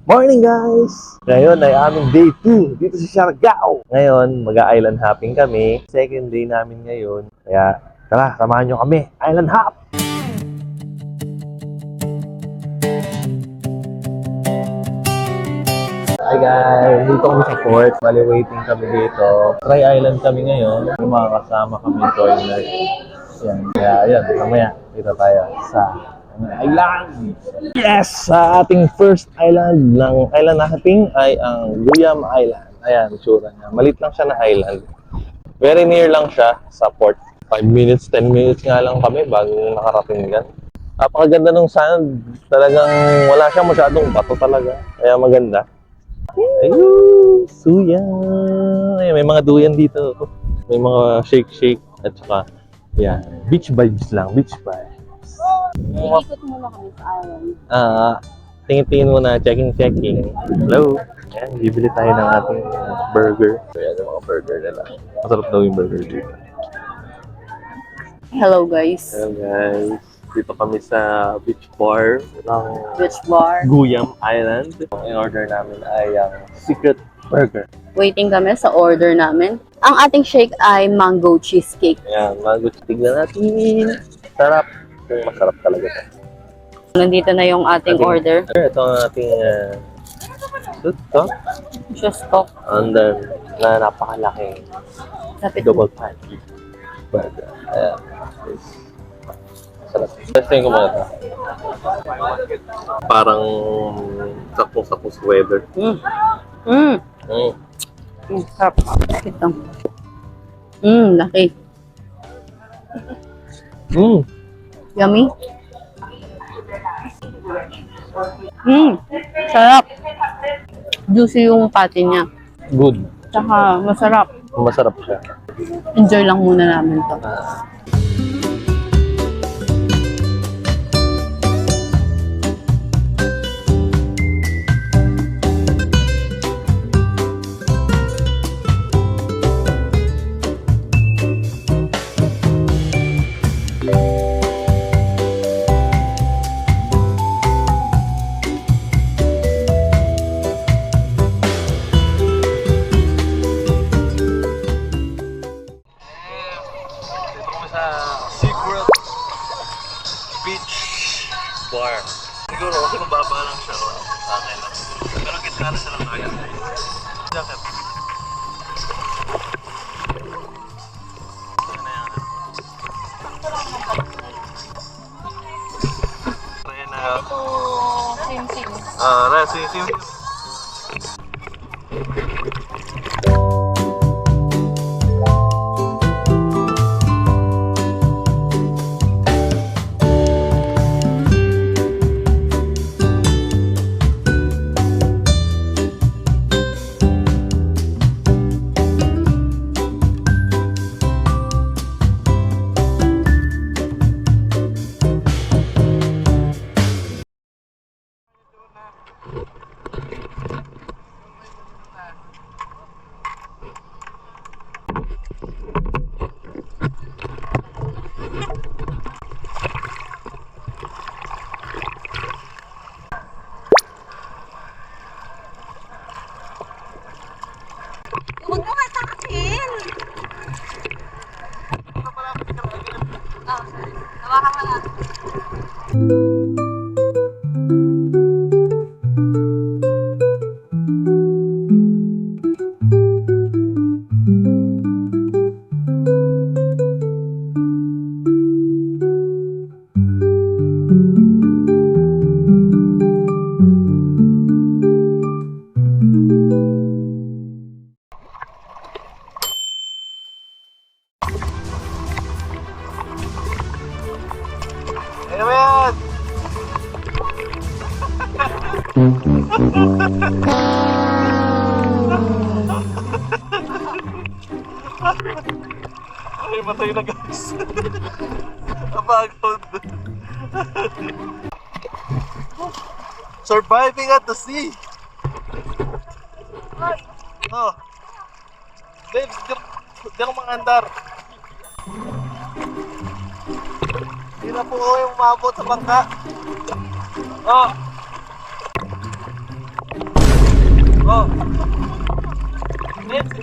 Morning guys! Ngayon ay aming day 2 dito sa Siargao. Ngayon, mag-island hopping kami. Second day namin ngayon. Kaya tara, samahan nyo kami. Island hop! Hi guys! Dito kami sa port. Bali waiting kami dito. Try island kami ngayon. May mga kasama kami joiners. Yan. Kaya yan, mamaya dito tayo sa island! Yes! Sa ating first island ng island hopping ay ang Guyam Island. Ayan, tsura niya. Malit lang siya na island. Very near lang siya sa port. 5 minutes, 10 minutes nga lang kami bago nakarating dyan. Napakaganda ng sand. Talagang wala siya masyadong bato talaga. Kaya maganda. Ayun! Suya! Ayun, may mga duyan dito. May mga shake-shake at saka yeah, beach vibes lang. Beach vibes. Ikot muna kami sa island. Tingin-tingin muna, checking. Hello. Ayan, bibili tayo ng ating burger. Ayan, yung mga burger nila. Masarap daw yung burger dito. Hello guys. Hello guys. Dito kami sa beach bar ng Beach bar. Guyam Island. Ang order namin ay ang secret burger. Waiting kami sa order namin. Ang ating shake ay mango cheesecake. Ayan, tignan natin. Sarap. Yung masarap talaga ito. Nandito na yung ating order. Ito ang ating Just cook. and then na napakalaking Lapit double patty burger. Ayan. Sarap. Testing ko muna ito. Parang sakong-sakong sa weather. Sarap. Ito. Laki. Yummy. Sarap. Juicy yung patty niya. Good. Tsaka masarap. Masarap siya. Enjoy lang muna namin to. Secret beach bar. Siguro kasi mababa lang siya. Akin lang. Pero gitna na siya lang tayo. Jacket. Ano yan? Ayan na. Ito, sim-sim. Sim. Huwag mo masakatin! Hawakan mo lang. Ano yan? Ay, matay na guys. Napagod. Surviving at the sea. Oh. Babe, di ako mangandar. Hindi na po ako yung umabot sa bangka. Oh. Oh. Next,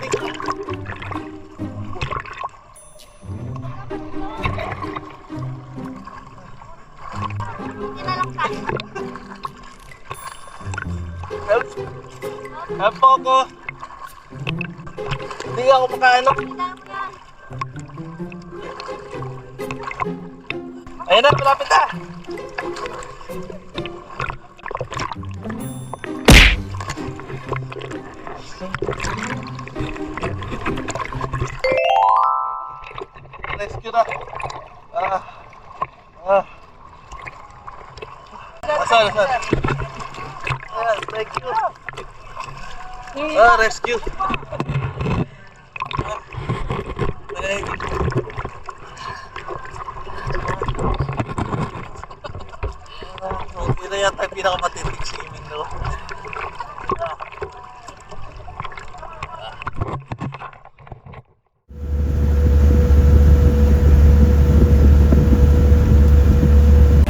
help! Help po ako! Hindi ako makaano. Ayan na, malapit na! Rescue na! Asan? Ayan, rescue! Rescue! Okay na yata yung pinakamatinding swimming, no?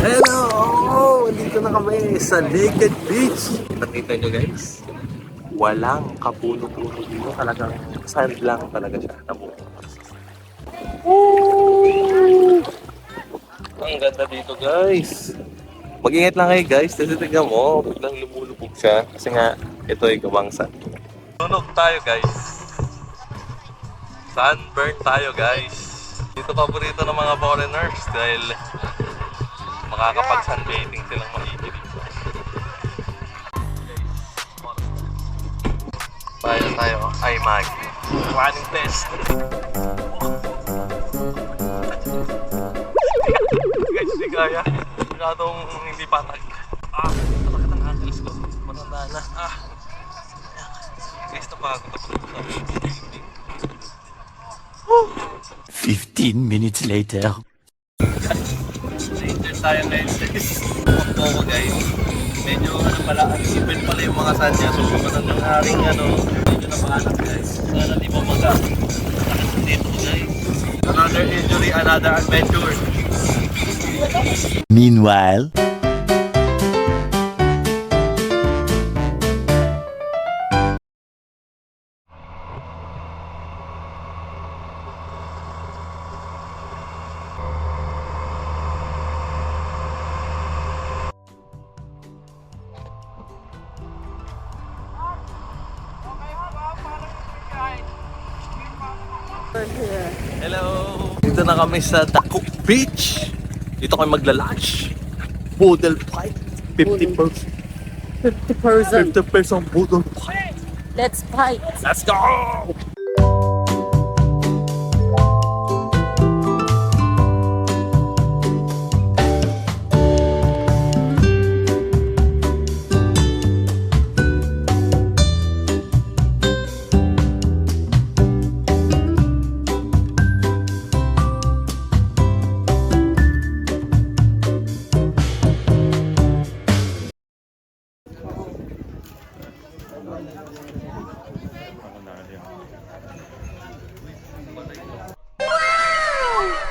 Hello! Dito na kami sa Naked Beach. Nakita nyo guys, walang kapuno-puno dito. Talagang sand lang talaga siya. Ang ganda dito guys. Mag-ingat lang kayo guys, kasi tignan mo, biglang lumulubog siya. Kasi nga, ito ay gawang sand. Tunog tayo guys. Sunburn tayo guys. Dito paborito ng mga foreigners dahil makakapag-sunbathing silang maigi dito. Tayo ay running test. Guys, hindi kaya. Masyadong hindi patag. Talaga ng ankles ko. Matanda na. Guys, napagod ako dito sa 15 minutes later. Later tayo guys. Pagpo ko guys. Medyo pala, isipin pala yung mga sanya. So, matandang haring medyo na maanak guys. Sana di mamaga. Dito guys. Another injury, another adventure. Meanwhile, Hello! Dito na kami sa Dakuk Beach. Dito kami magla-lunch. Boodle fight. 50%. 50%. 50% boodle fight. Let's fight! Let's go!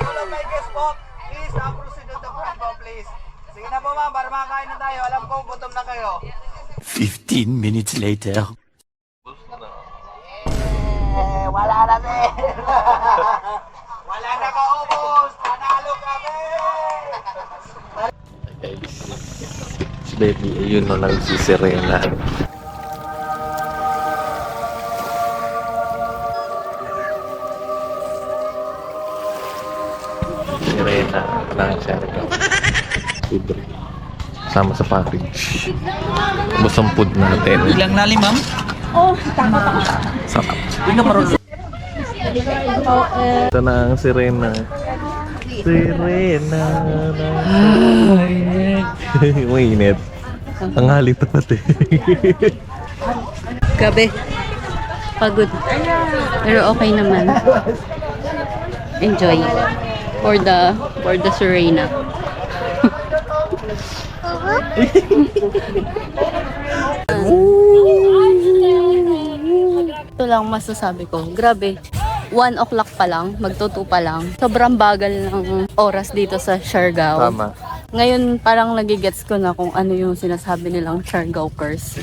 Hello, my guest po. Please, proceed to the front po, please. Sige na po ma'am, para makakain na tayo. Alam ko, gutom na kayo. 15 minutes later. Wala na din. Wala na kaubos. Panalo kami. Guys, si baby, ayun na lang si Serena. Serena, lang siya. Libre. Sama sa package. Busang food natin. Ilang lalim, ma'am? Sarap. Hindi ka marunong. Ito na ang Serena. Serena. Mainit. Ang halit na pati. Gabi. Pagod. Pero okay naman. Enjoy. For the Serena. Ito lang masasabi ko. Grabe. 1 o'clock pa lang, magto 2 pa lang. Sobrang bagal ng oras dito sa Siargao. Tama. Ngayon parang nagigets ko na kung ano yung sinasabi nilang Siargao curse.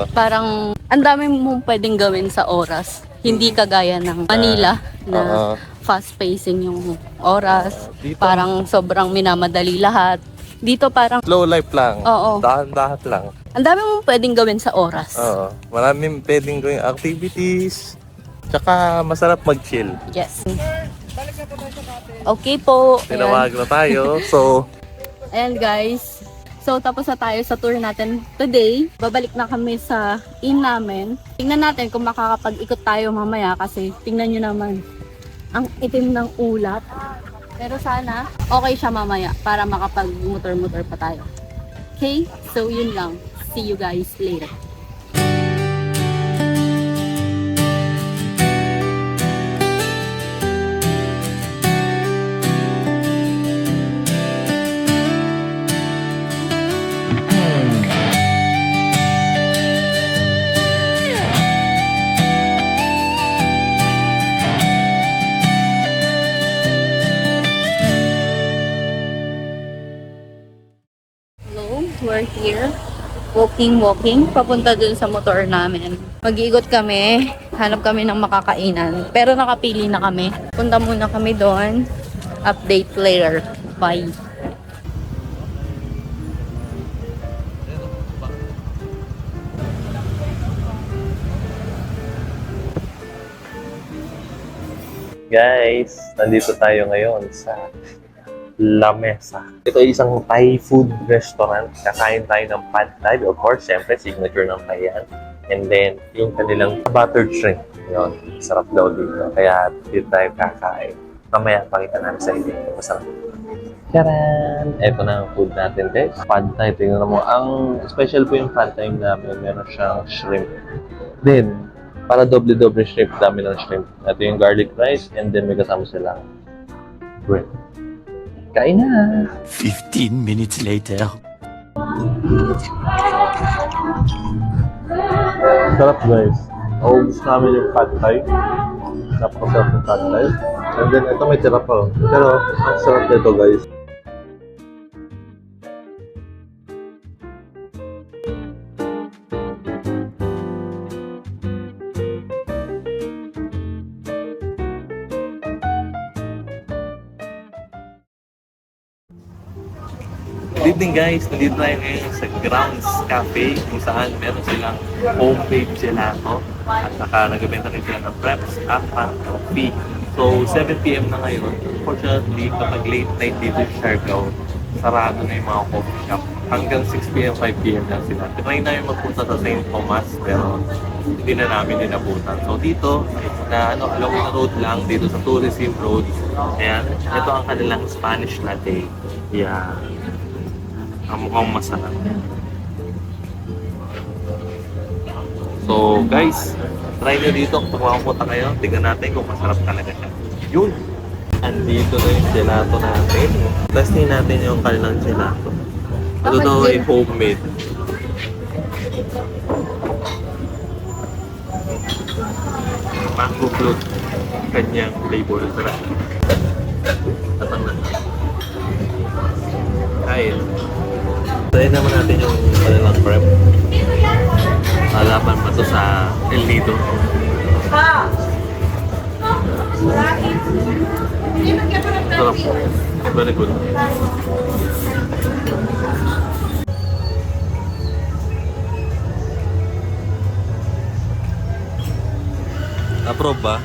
Parang ang dami mong pwedeng gawin sa oras. Hindi kagaya ng Manila na fast pacing yung oras. Dito- Parang sobrang minamadali lahat. Dito parang Slow life lang. Oo. Dahan-dahan lang. ang dami mong pwedeng gawin sa oras. Oo. Maraming pwedeng gawing activities. Tsaka masarap mag-chill. Yes. Okay po. Ayan. Tinawag na tayo. So, Ayan guys. So tapos na tayo sa tour natin today. Babalik na kami sa inn namin. Tingnan natin kung makakapag-ikot tayo mamaya kasi tingnan nyo naman ang itim ng ulap. Pero sana okay siya mamaya para makapag-motor-motor pa tayo. Okay? So yun lang. See you guys later. Hello, we're here. Walking. Papunta dun sa motor namin. Mag-iikot kami. Hanap kami ng makakainan. Pero nakapili na kami. Punta muna kami doon. Update later. Bye. guys, nandito tayo ngayon sa La Mesa. Ito ay isang Thai food restaurant. Kakain tayo ng pad Thai. Of course, syempre, signature ng Thai yan. And then, yung kanilang buttered shrimp. Yun, sarap daw dito. Kaya dito tayo kakain. Mamaya, pakita namin sa inyo. Masarap. Charan! Ito na ang food natin, guys. Pad Thai. Tingnan mo. Ang special po yung pad Thai namin. Meron siyang shrimp. Then, para doble-doble shrimp, dami ng shrimp. Ito yung garlic rice. And then, may kasama silang bread. Kain na! 15 minutes later. Sarap guys. Gusto namin yung pad thai. Napakasarap ng pad thai. And then ito may tira pa. Pero ang sarap nito guys. Good evening guys, nandito tayo ngayon sa Grounds Cafe kung saan meron silang homemade gelato at saka nagbebenta rin sila ng preps at coffee. So 7 PM na ngayon. Unfortunately, kapag late night dito sa Siargao, sarado na yung mga coffee shop. Hanggang 6 PM, 5 PM lang sila. Try namin magpunta sa St. Thomas pero hindi na namin dinabutan. So dito, along the road lang, dito sa Tourism Road. Ayan, ito ang kanilang Spanish latte. Yeah. Ang mukhang masarap. So guys, try nyo dito kung pumunta kayo. Tignan natin kung masarap talaga siya. Yun! Andito na yung gelato natin. Testing natin yung kanilang gelato. Ito daw ay homemade. Mango float. Kanyang flavor. Sarap. Tatang na. Kain. Try naman natin yung kanilang prep. Halaman pa to sa El Nido. Sarap. Very good. Approve ba?